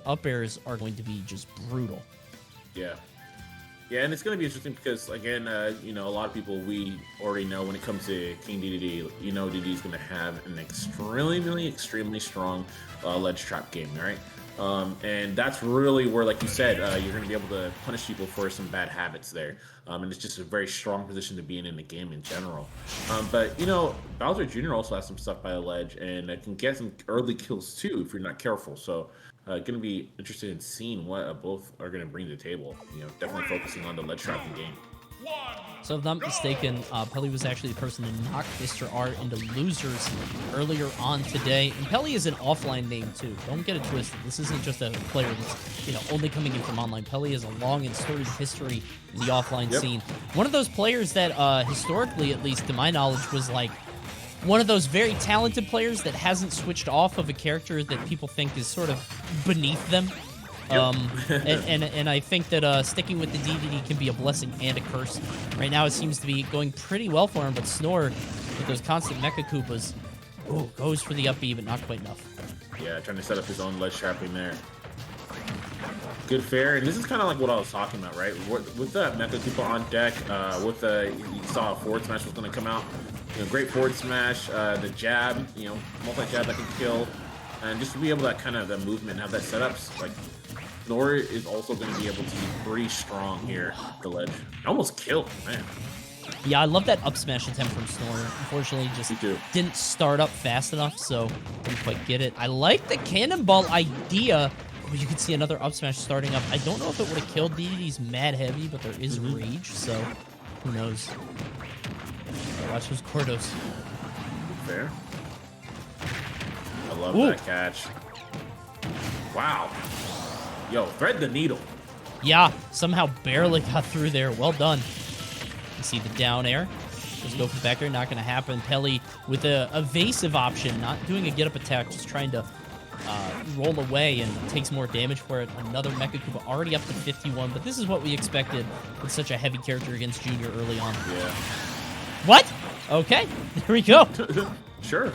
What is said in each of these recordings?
up airs are going to be just brutal. Yeah. Yeah, and it's going to be interesting because, again, a lot of people we already know when it comes to King Dedede, Dedede is going to have an extremely strong ledge trap game, right? And that's really where, like you said, you're going to be able to punish people for some bad habits there. And it's just a very strong position to be in the game in general. But, Bowser Jr. also has some stuff by the ledge, and can get some early kills too if you're not careful. So, going to be interested in seeing what both are going to bring to the table. Definitely focusing on the ledge trapping game. So if I'm not mistaken, Peli was actually the person to knock Mr. R into losers earlier on today. And Peli is an offline name too. Don't get it twisted. This isn't just a player that's only coming in from online. Peli has a long and storied history in the offline scene. One of those players that historically, at least to my knowledge, was like one of those very talented players that hasn't switched off of a character that people think is sort of beneath them. And I think that sticking with the Dedede can be a blessing and a curse. Right now it seems to be going pretty well for him, but Snor, with those constant Mecha Koopas, goes for the up B, but not quite enough. Yeah, trying to set up his own ledge trapping there. Good fair, and this is kind of like what I was talking about, right? With that Mecha Koopa on deck, you saw a forward smash was going to come out. Great forward smash, the jab, multi-jab that can kill, and just to be able to kind of the movement, have that setups, like, Snor is also going to be able to be pretty strong here at the ledge. Almost killed, man. Yeah, I love that up smash attempt from Snor. Unfortunately, just didn't start up fast enough, so didn't quite get it. I like the cannonball idea. Oh, you can see another up smash starting up. I don't know if it would have killed Dedede's mad heavy, but there is rage, so who knows. Watch those Cordos. Fair. I love that catch. Wow. Yo, thread the needle. Yeah, somehow barely got through there. Well done. You see the down air. Just go for the back air. Not going to happen. Peli with a evasive option. Not doing a get-up attack. Just trying to roll away and takes more damage for it. Another Mecha Koopa already up to 51. But this is what we expected with such a heavy character against Junior early on. Yeah. What? Okay. There we go. Sure.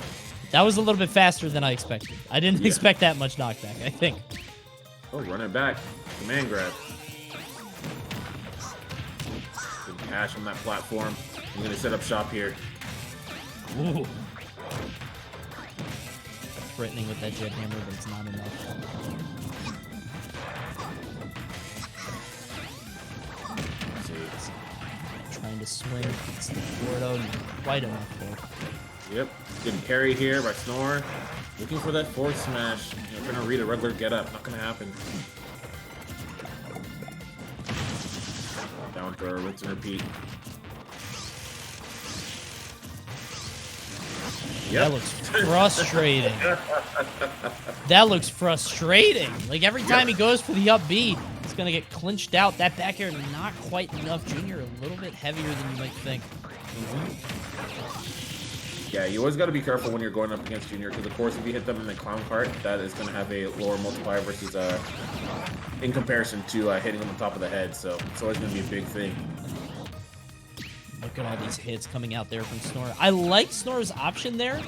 That was a little bit faster than I expected. I didn't expect that much knockback, I think. Oh, run it back. Command grab. Good cash on that platform. I'm going to set up shop here. Ooh. Threatening with that jet hammer, but it's not enough. Let's see. Trying to swing. It's the Gordo. Not quite enough there. Yep. Getting carry here by Snor. Looking for that forward smash. Trying to read a regular get up. Not going to happen. Down throw, rinse and repeat. Yep. That looks frustrating. That looks frustrating. Like every time he goes for the up B, it's going to get clinched out. That back air not quite enough. Junior a little bit heavier than you might think. Yeah, you always got to be careful when you're going up against Junior, because of course if you hit them in the clown cart, that is going to have a lower multiplier versus in comparison to hitting them on top of the head. So it's always going to be a big thing. Look at all these hits coming out there from Snor. I like Snor's option there.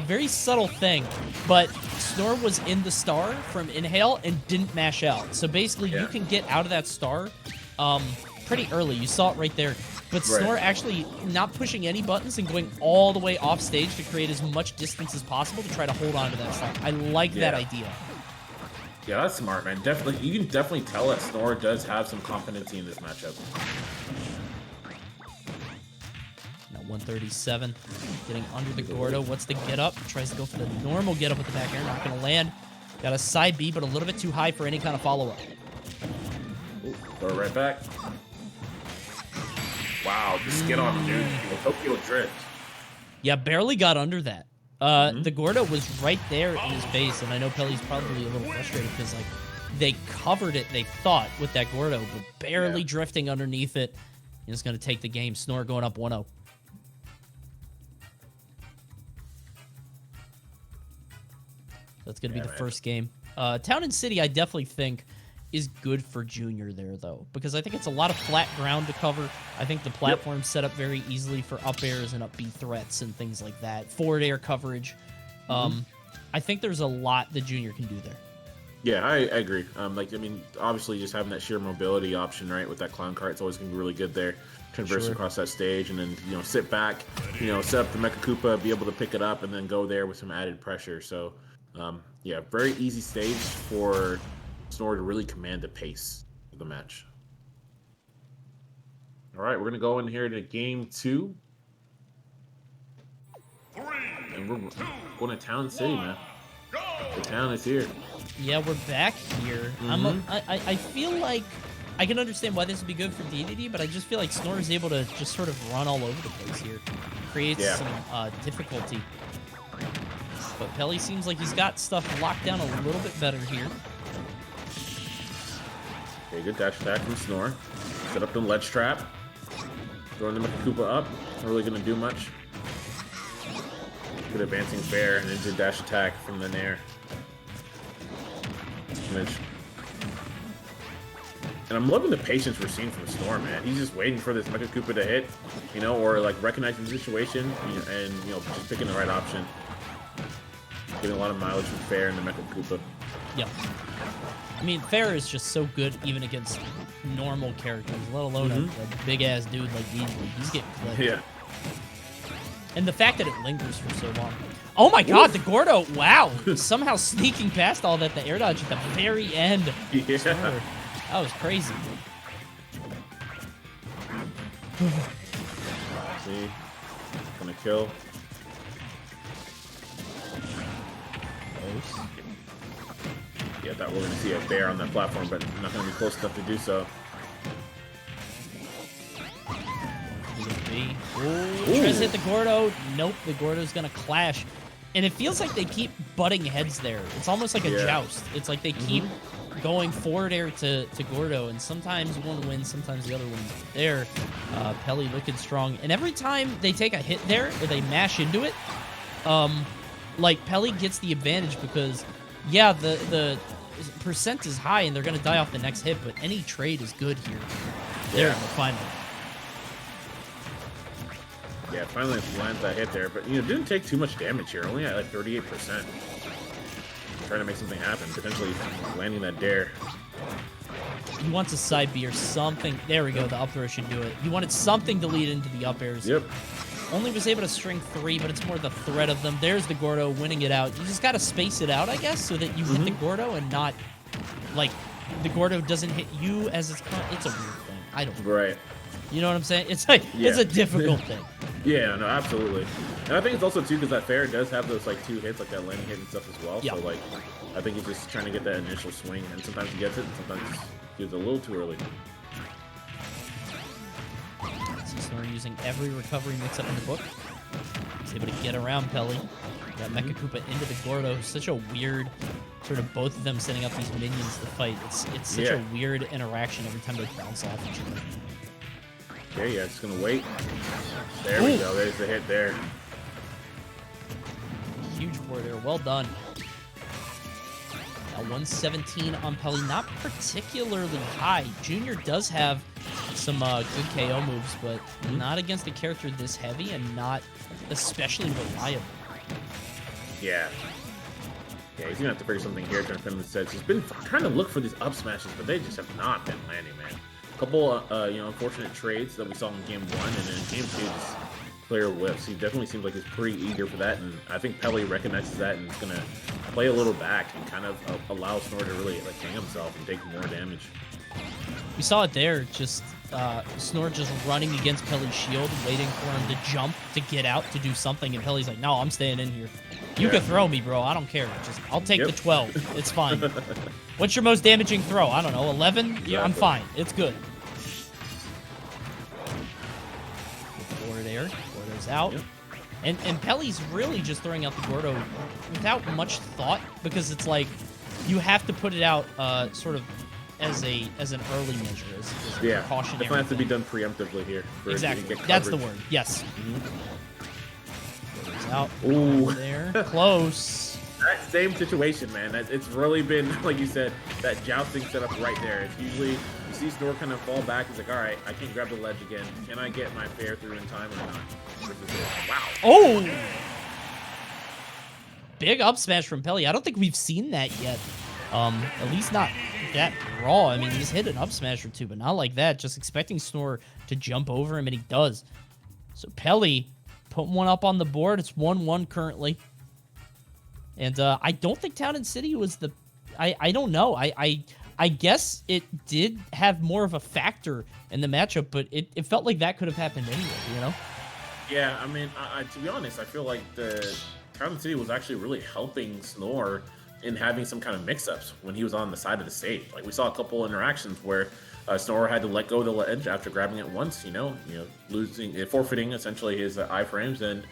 Very subtle thing, but Snor was in the star from Inhale and didn't mash out. So basically, you can get out of that star pretty early. You saw it right there. But Snor actually not pushing any buttons and going all the way off stage to create as much distance as possible to try to hold on to that star. I like that idea. Yeah, that's smart, man. Definitely, you can definitely tell that Snor does have some competency in this matchup. 137, getting under the Gordo. What's the get up? Tries to go for the normal get up with the back air. Not going to land. Got a side B, but a little bit too high for any kind of follow up. Throw it right back. Wow, just get on, dude. Tokyo drift. Yeah, barely got under that. The Gordo was right there in his base, and I know Peli's probably a little frustrated because like they covered it, they thought, with that Gordo, but barely drifting underneath it. He's going to take the game. Snor going up 1-0. That's going to be the first game. Town and City, I definitely think, is good for Junior there, though, because I think it's a lot of flat ground to cover. I think the platform's set up very easily for up airs and up B threats and things like that. Forward air coverage. I think there's a lot that Junior can do there. Yeah, I agree. Like, I mean, obviously just having that sheer mobility option, right, with that clown cart, it's always going to be really good there. Traverse across that stage and then, sit back, set up the Mecha Koopa, be able to pick it up and then go there with some added pressure. So, yeah, very easy stage for Snore to really command the pace of the match. All right, we're going to go in here to game 2. And we're going to Town City, man. The town is here. Yeah, we're back here. I feel like I can understand why this would be good for Dedede, but I just feel like Snore is able to just sort of run all over the place here. Creates some difficulty. But Peli seems like he's got stuff locked down a little bit better here. Okay, good dash attack from Snore. Set up the ledge trap. Throwing the Mecha Koopa up. Not really going to do much. Good advancing fair and into dash attack from the Nair. And I'm loving the patience we're seeing from Snore, man. He's just waiting for this Mecha Koopa to hit, or like recognizing the situation and just picking the right option. Getting a lot of mileage from Fair and the Mecha Koopa. Yep. I mean, Fair is just so good even against normal characters, let alone a big ass dude like Dedede. He's getting clipped. Yeah. And the fact that it lingers for so long. Oh my god, the Gordo, wow. Somehow sneaking past all that, the air dodge at the very end. Yeah. Snore. That was crazy. See? Gonna kill. Close. Yeah, thought we were gonna see a bear on that platform, but not gonna be close enough to do so. Tries to hit the Gordo. Nope, the Gordo's gonna clash. And it feels like they keep butting heads there. It's almost like a joust. It's like they keep going forward air to Gordo, and sometimes one wins, sometimes the other wins. There, Peli looking strong. And every time they take a hit there, or they mash into it, like, Peli gets the advantage because, yeah, the percent is high, and they're going to die off the next hit, but any trade is good here. There, in the final. Yeah, finally lands that hit there, but, didn't take too much damage here. Only at, like, 38%. Trying to make something happen, potentially landing that dare. He wants a side B or something. There we go, the up throw should do it. He wanted something to lead into the up airs. Yep. Only was able to string 3, but it's more the threat of them. There's the Gordo winning it out. You just got to space it out, I guess, so that you hit the Gordo and not, like, the Gordo doesn't hit you as it's current. It's a weird thing. I don't know. Right. You know what I'm saying? It's like, it's a difficult thing. Yeah, no, absolutely. And I think it's also, too, because that Fair does have those, like, 2 hits, like that landing hit and stuff as well. So, like, I think he's just trying to get that initial swing, and sometimes he gets it, and sometimes he gets it a little too early. Snore using every recovery mix-up in the book. He's able to get around Peli. That Mecha Koopa into the Gordo. Such a weird, sort of both of them setting up these minions to fight. It's such a weird interaction every time they bounce off each other. Okay, yeah, just gonna wait. There we go. There's the hit there. Huge forward there. Well done. Now 117 on Peli. Not particularly high. Junior does have some good KO moves, but not against a character this heavy and not especially reliable. Yeah. Yeah, he's gonna have to figure something here to defend the sets. He's been trying to look for these up smashes, but they just have not been landing, man. A couple, unfortunate trades that we saw in game 1, and in game 2, just player whiffs. He definitely seems like he's pretty eager for that, and I think Peli recognizes that and is gonna play a little back and kind of allow Snore to really like hang himself and take more damage. We saw it there, just Snore just running against Peli's shield, waiting for him to jump, to get out, to do something, and Peli's like, no, I'm staying in here. You can throw me, bro. I don't care. I'll take the 12. It's fine. What's your most damaging throw? I don't know, 11? Yeah, I'm fine. It's good. Forward air. Gordo's out. Yep. And Peli's really just throwing out the Gordo without much thought, because it's like you have to put it out sort of as an early measure, as a precautionary. It has to be done preemptively here. Exactly. That's the word. Yes. Out. Ooh. There. Close. That same situation, man. It's really been, like you said, that jousting setup right there. It's usually, you see Snore kind of fall back. He's like, all right, I can't grab the ledge again. Can I get my fair through in time or not? Wow. Oh! Big up smash from Peli. I don't think we've seen that yet. At least not that raw. I mean, he's hit an up smash or two, but not like that. Just expecting Snor to jump over him, and he does. So Peli putting one up on the board. It's 1-1 currently. And I don't think Town and City was the... I don't know. I guess it did have more of a factor in the matchup, but it felt like that could have happened anyway, you know? Yeah, I mean, to be honest, I feel like the Town and City was actually really helping Snor in having some kind of mix-ups when he was on the side of the stage. Like, we saw a couple interactions where Snor had to let go of the ledge after grabbing it once, forfeiting essentially his iframes, and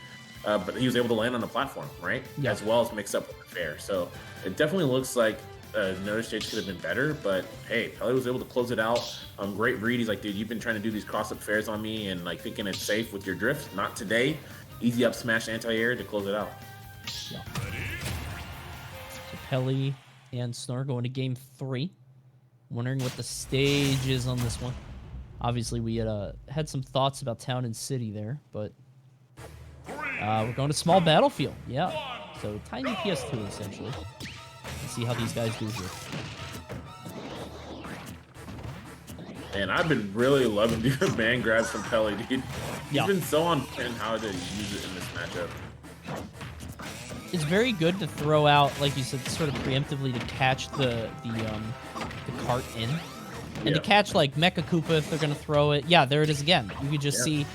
but he was able to land on the platform, right? Yeah. As well as mix up with the fair. So it definitely looks like another stage could have been better, but hey, Peli was able to close it out. Great read. He's like, dude, you've been trying to do these cross-up fairs on me and like thinking it's safe with your drift. Not today. Easy up smash anti-air to close it out. Yeah. So Peli and Snor going to game 3. Wondering what the stage is on this one. Obviously, we had some thoughts about Town and City there, but we're going to small battlefield. Yeah. So tiny PS2 essentially. Let's see how these guys do here. And I've been really loving the man grabs from Peli, dude. He's been so on point how to use it in this matchup. It's very good to throw out, like you said, sort of preemptively to catch the cart in. And to catch, like, Mecha Koopa if they're going to throw it. Yeah, there it is again. You could just see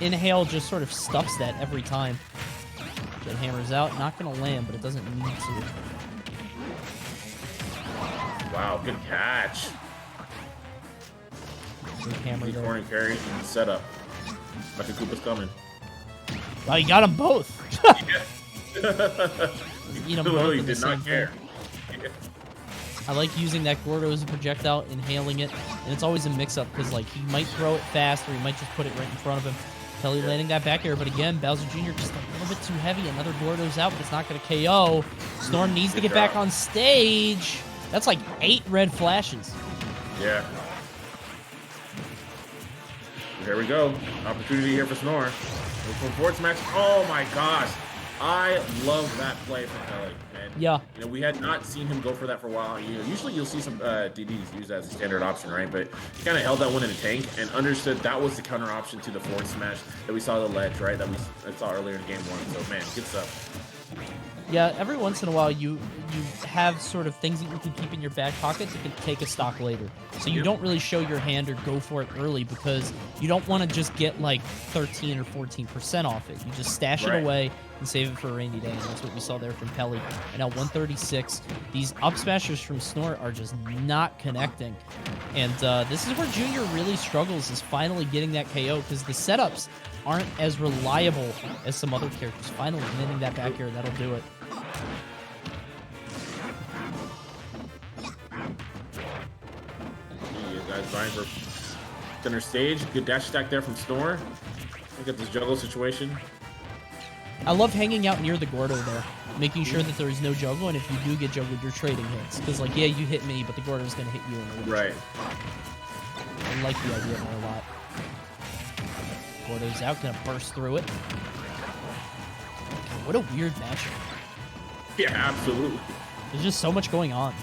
Inhale just sort of stuffs that every time. It hammers out. Not going to land, but it doesn't need to. Wow, good catch. Big hammer there. Corner carry setup. Mecha Koopa's coming. Wow, you got them both. He literally did not care. I like using that Gordo as a projectile, inhaling it, and it's always a mix-up because like he might throw it fast or he might just put it right in front of him. Peli landing that back air, but again, Bowser Jr. just a little bit too heavy. Another Gordo's out, but it's not going to KO. Storm needs to get back on stage. That's like 8 red flashes. Yeah. There we go. Opportunity here for Snor. From forward smash. Oh my gosh. I love that play from Peli, man. Yeah. We had not seen him go for that for a while. Usually you'll see some DDs used as a standard option, right? But he kind of held that one in the tank and understood that was the counter option to the forward smash that we saw the ledge, right? That we saw earlier in game 1. So man, good stuff. Yeah, every once in a while you have sort of things that you can keep in your back pocket that can take a stock later. So you don't really show your hand or go for it early because you don't want to just get like 13 or 14% off it. You just stash it away and save it for a rainy day. And that's what we saw there from Peli. And now 136. These up smashers from Snor are just not connecting. And this is where Junior really struggles, is finally getting that KO because the setups aren't as reliable as some other characters. Finally landing that back air, that'll do it. You guys vying for center stage. Good dash attack there from Snor. Look at this juggle situation. I love hanging out near the Gordo there, making sure that there is no juggle, and if you do get juggled, you're trading hits. Because, like, yeah, you hit me, but the Gordo's going to hit you in the ledge. Right. I like the idea more a lot. Gordo's out, going to burst through it. What a weird matchup. Yeah, absolutely. There's just so much going on.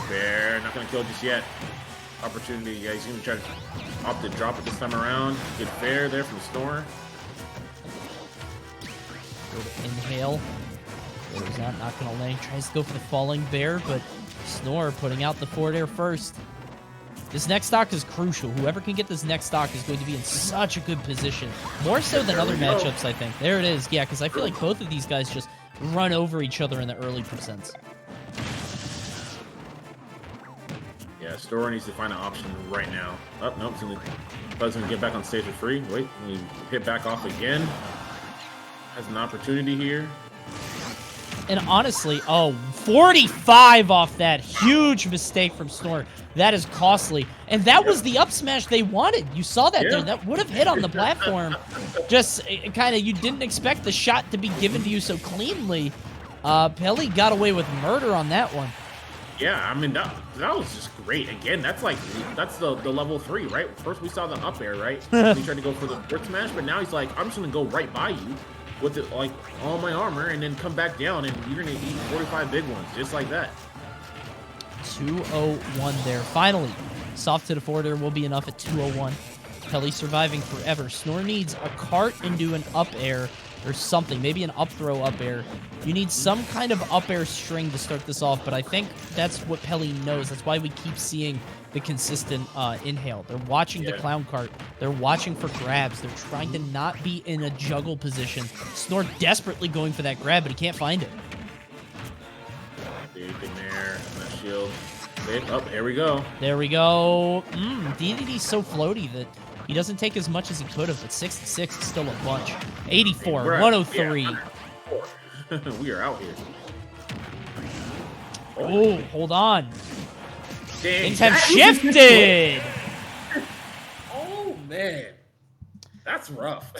Fair, not going to kill just yet. Opportunity, yeah, he's going to try to opt to drop it this time around. Good fair there from Snor. Go to inhale. Gordo's out, not going to land. Tries to go for the falling bear, but Snor putting out the forward air first. This next stock is crucial. Whoever can get this next stock is going to be in such a good position. More so than other matchups, I think. There it is. Yeah, because I feel like both of these guys just run over each other in the early percents. Yeah, Snor needs to find an option right now. Oh, nope. Buzz going to get back on stage for free. Wait, he hit back off again. Has an opportunity here. And honestly, 45 off that. Huge mistake from Snor. That is costly. And that was the up smash they wanted. You saw that there. That would have hit on the platform. Just kind of, you didn't expect the shot to be given to you so cleanly. Peli got away with murder on that one. Yeah, I mean, that was just great. Again, that's the level 3, right? First we saw the up air, right? He tried to go for the forward smash, but now he's like, I'm just going to go right by you. with it, like all my armor and then come back down and you're gonna eat 45 big ones just like that. 201 there. Finally, soft to the forward air will be enough at 201. Peli surviving forever. Snore needs a cart into an up air or something. Maybe an up throw up air. You need some kind of up air string to start this off, but I think that's what Peli knows. That's why we keep seeing the consistent inhale. They're watching the clown cart. They're watching for grabs. They're trying to not be in a juggle position. Snore desperately going for that grab, but he can't find it. Big in there. That shield. Oh, here we go. There we go. Dedede's so floaty that he doesn't take as much as he could have, but 66 is still a bunch. 84, 103. Yeah, we are out here. Oh, hold on. Dang, things have shifted. Oh, man. That's rough.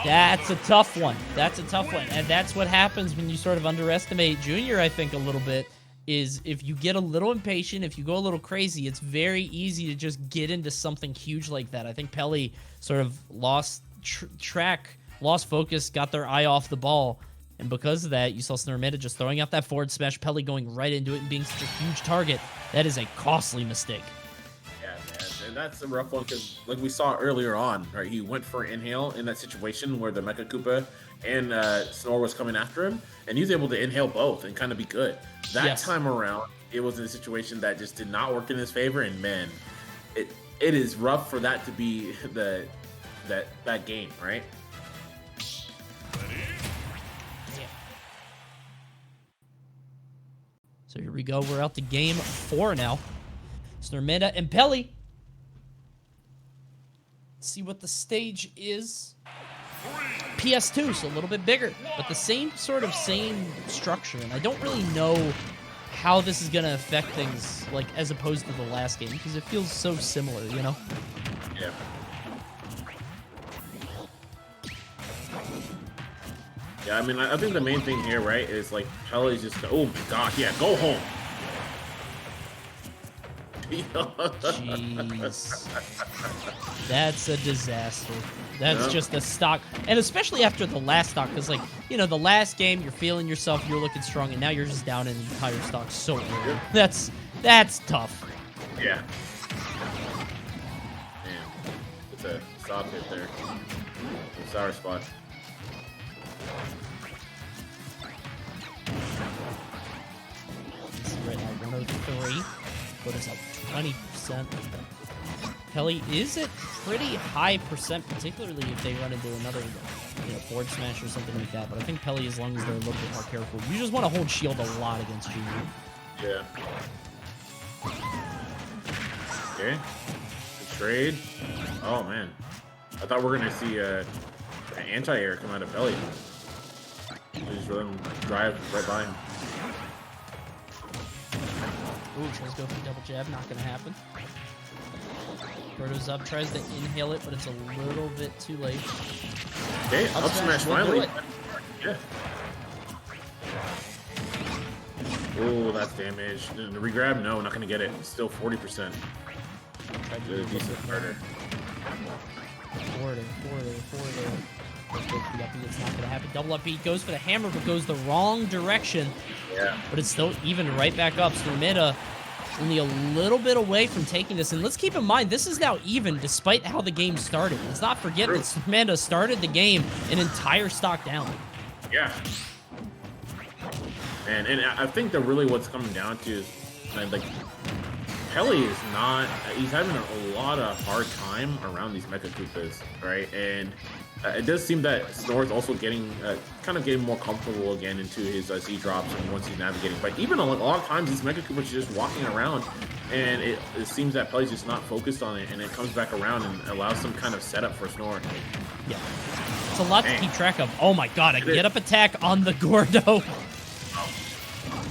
That's a tough one. That's a tough one. And that's what happens when you sort of underestimate Junior, I think, a little bit, is if you get a little impatient, if you go a little crazy, it's very easy to just get into something huge like that. I think Peli sort of lost track, lost focus, got their eye off the ball. And because of that, you saw Snormanda just throwing out that forward smash, Peli going right into it and being such a huge target. That is a costly mistake. Yeah, man. And that's a rough one because, like we saw earlier on, right, he went for inhale in that situation where the Mecha Koopa and Snore was coming after him, and he was able to inhale both and kind of be good. That time around, it was in a situation that just did not work in his favor, and man, it is rough for that to be that game, right? So here we go. We're out to game 4 now. Snormanda and Peli. Let's see what the stage is. PS2, so a little bit bigger, but the same structure. And I don't really know how this is going to affect things, like, as opposed to the last game, because it feels so similar, you know? Yeah. Yeah, I mean, I think the main thing here, right, is like Peli's just, oh my god, yeah, go home. Jeez. That's a disaster. That's just a stock. And especially after the last stock, because, like, you know, the last game, you're feeling yourself, you're looking strong, and now you're just down in the entire stock so early. That's tough. Yeah. Man, it's a stop hit there. A sour spot. Right now, 103. What is up? 20%. Peli is at pretty high percent, particularly if they run into another, you know, forward smash or something like that. But I think Peli, as long as they're a little bit more careful, you just want to hold shield a lot against Junior. Yeah. Okay. Good trade. Oh man, I thought we were gonna see an anti-air come out of Peli. Just let him drive right by him. Ooh, tries to go for double jab, not gonna happen. Birdo's up, tries to inhale it, but it's a little bit too late. Okay, up smash finally. Yeah. Oh, that's damage. The regrab, no, not gonna get it. It's still 40%. Did a decent murder. Forward. It's not gonna happen. Double up beat, goes for the hammer, but goes the wrong direction. Yeah. But it's still even right back up. Snormanda only a little bit away from taking this. And let's keep in mind, this is now even despite how the game started. Let's not forget that Snormanda started the game an entire stock down. Yeah. And I think that really what's coming down to is, like, Peli is not, he's having a lot of hard time around these Mecha Koopas, right? And it does seem that Snore's also getting, kind of getting more comfortable again into his Z drops and once he's navigating. But even a lot of times, these Mecha Koopas are just walking around, and it seems that Peli's just not focused on it, and it comes back around and allows some kind of setup for Snore. Yeah. It's a lot to keep track of. Oh my god, a get-up attack on the Gordo.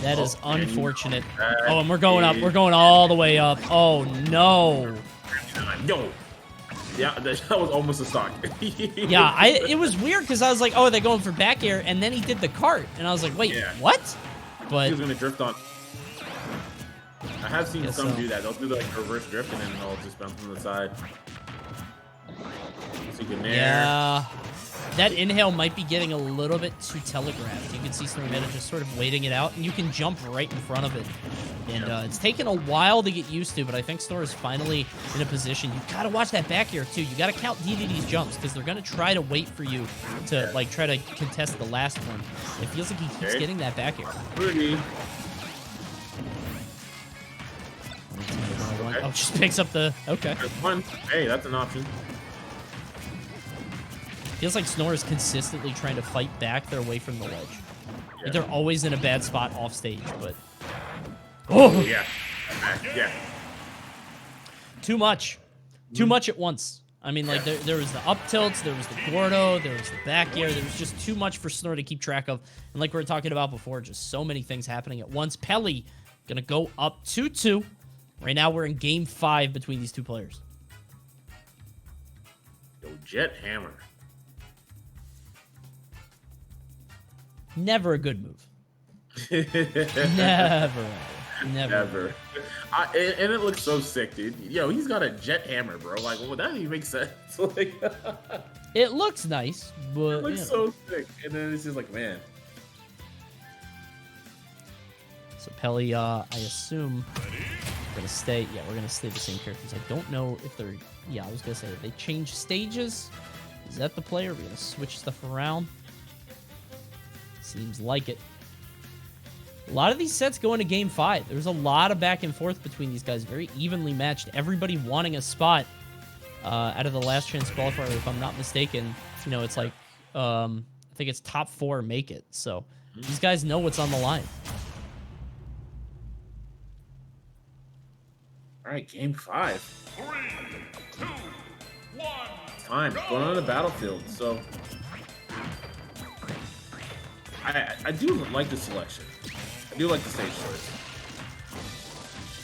That is unfortunate. Oh, and we're going up. We're going all the way up. Oh, no. No. Yeah, that was almost a stock. Yeah, it was weird because I was like, oh, they're going for back air, and then he did the cart. And I was like, wait, what? But he was going to drift on. I have seen some do that. They'll do the reverse drift, and then they'll just bounce from the side. Yeah. that inhale might be getting a little bit too telegraphed. You can see Snormanda just sort of waiting it out, and you can jump right in front of it. And it's taken a while to get used to, but I think Snor is finally in a position. You got to watch that back air, too. You got to count Dedede's jumps, because they're going to try to wait for you to, like, try to contest the last one. It feels like he keeps getting that back air. Pretty. Okay. Oh, just picks up the... Okay. There's one. Hey, that's an option. Feels like Snor is consistently trying to fight back their way from the ledge. Yeah. They're always in a bad spot off stage, but... Oh! Yeah. Yeah. Too much. Too much at once. I mean, like, there was the up tilts, there was the Gordo, there was the back air. There was just too much for Snor to keep track of. And like we were talking about before, just so many things happening at once. Peli gonna go up 2-2. Right now, we're in Game 5 between these two players. Yo, Jet Hammer. Never a good move. Never. Never. And it looks so sick, dude. Yo, he's got a Jet Hammer, bro. Like, well, that doesn't even make sense. Like, it looks nice, but... It looks so sick. And then it's just like, man. So Peli, I assume... We're gonna stay. Yeah, we're gonna stay the same characters. I don't know if they're. Yeah, I was gonna say if they change stages. Is that the player? We're gonna switch stuff around. Seems like it. A lot of these sets go into Game 5. There's a lot of back and forth between these guys. Very evenly matched. Everybody wanting a spot out of the last chance qualifier. If I'm not mistaken, you know, it's like I think it's top 4 make it. So these guys know what's on the line. All right, Game 5. 3, 2, 1. Time going on the battlefield. So I do like the selection. I do like the stage choice.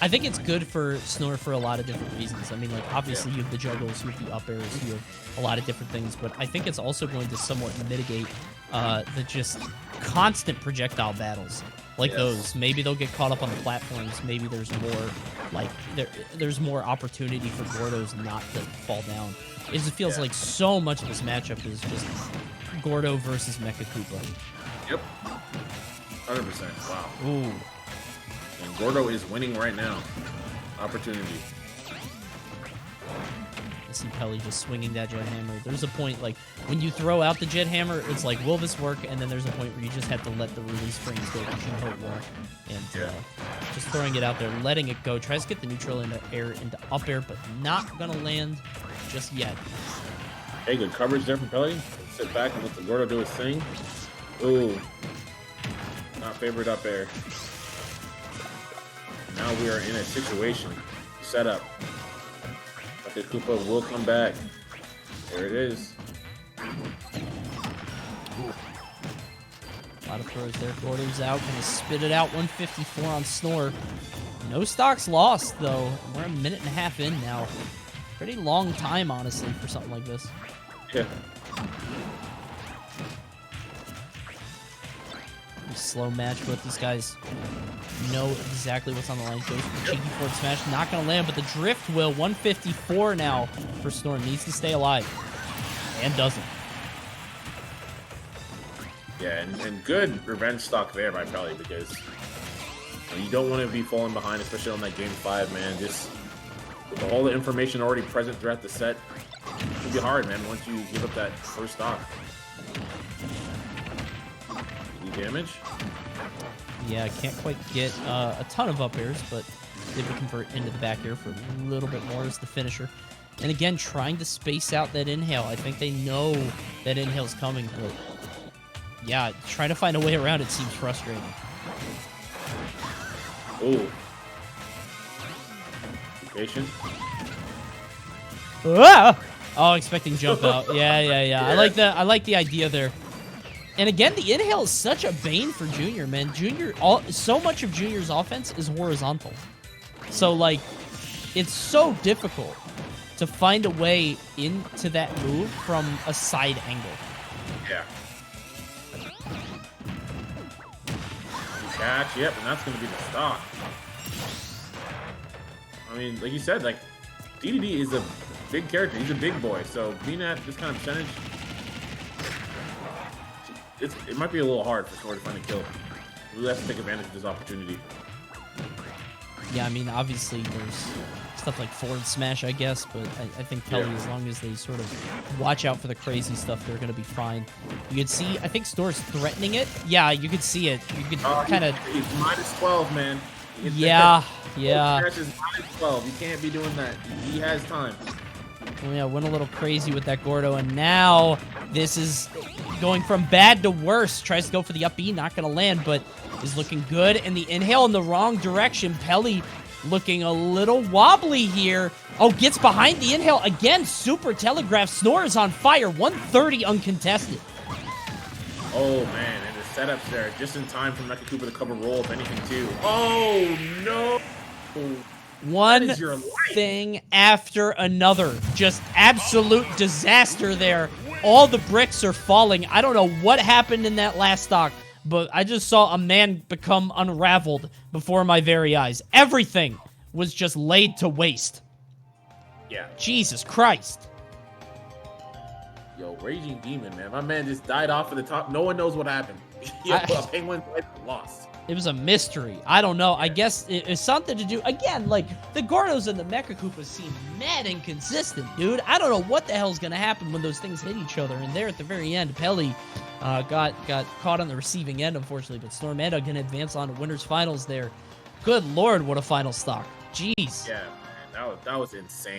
I think it's good for Snor for a lot of different reasons. I mean, like, obviously you have the juggles, you have the up airs, you have a lot of different things, but I think it's also going to somewhat mitigate the just constant projectile battles like those. Maybe they'll get caught up on the platforms. Maybe there's more, like, there's more opportunity for Gordos not to fall down. It just feels like so much of this matchup is just Gordo versus Mecha Koopa. Yep. 100%. Wow. Ooh. And Gordo is winning right now. Opportunity. I see Peli just swinging that Jet Hammer. There's a point, like, when you throw out the Jet Hammer, it's like, will this work? And then there's a point where you just have to let the release frames go, which you hope will. And just throwing it out there, letting it go. Tries to get the neutral into air, into up air, but not going to land just yet. Hey, good coverage there from Peli. Sit back and let the Gordo do his thing. Ooh. Not favorite up air. Now we are in a situation. Set up. But the Koopa will come back. There it is. A lot of throws there. Gordo's out. Gonna spit it out. 154 on Snor. No stocks lost, though. We're a minute and a half in now. Pretty long time, honestly, for something like this. Yeah. Slow match, but these guys know exactly what's on the line. Goes for the cheeky forward smash. Not going to land, but the drift will. 154 now for Snor. Needs to stay alive. And doesn't. Yeah, and good revenge stock there by Peli, because you don't want to be falling behind, especially on that Game 5, man. Just with all the information already present throughout the set, it'll be hard, man, once you give up that first stock. Damage. Yeah, can't quite get a ton of up airs, but did convert into the back air for a little bit more as the finisher. And again, trying to space out that inhale. I think they know that inhale's coming, but yeah, trying to find a way around it seems frustrating. Ooh. Patient. Ah! Oh, expecting jump out. Yeah. I like the idea there. And again, the inhale is such a bane for Junior, man. So much of Junior's offense is horizontal. So, like, it's so difficult to find a way into that move from a side angle. Yeah. Catch, yep, and that's going to be the stock. I mean, like you said, like, Dedede is a big character. He's a big boy. So being at this kind of percentage, it might be a little hard for Snor to find a kill. We have to take advantage of this opportunity. Yeah, I mean, obviously there's stuff like forward smash, I guess, but I think Peli, as long as they sort of watch out for the crazy stuff, they're going to be fine. You could see, I think Snor's threatening it. Yeah, you could see it. You could kind of... He's -12, man. Yeah. Smash is -12. You can't be doing that. He has time. Well, yeah, went a little crazy with that Gordo, and now this is going from bad to worse. Tries to go for the up B, not going to land, but is looking good. And the inhale in the wrong direction. Peli looking a little wobbly here. Oh, gets behind the inhale again. Super telegraph. Snor is on fire. 130 uncontested. Oh, man. And the setups there just in time for Mecha Cooper to cover roll, if anything, too. Oh, no. One thing after another. Just absolute disaster there. All the bricks are falling. I don't know what happened in that last stock, but I just saw a man become unraveled before my very eyes. Everything was just laid to waste. Yeah. Jesus Christ. Yo, Raging Demon, man. My man just died off at the top. No one knows what happened. Penguin lost. It was a mystery. I don't know. I guess it's something to do. Again, like, the Gordos and the Mecha Koopas seem mad inconsistent, dude. I don't know what the hell's going to happen when those things hit each other. And there at the very end, Peli got caught on the receiving end, unfortunately. But Snormanda going to advance on to Winners Finals there. Good Lord, what a final stock. Jeez. Yeah, man. That was insane.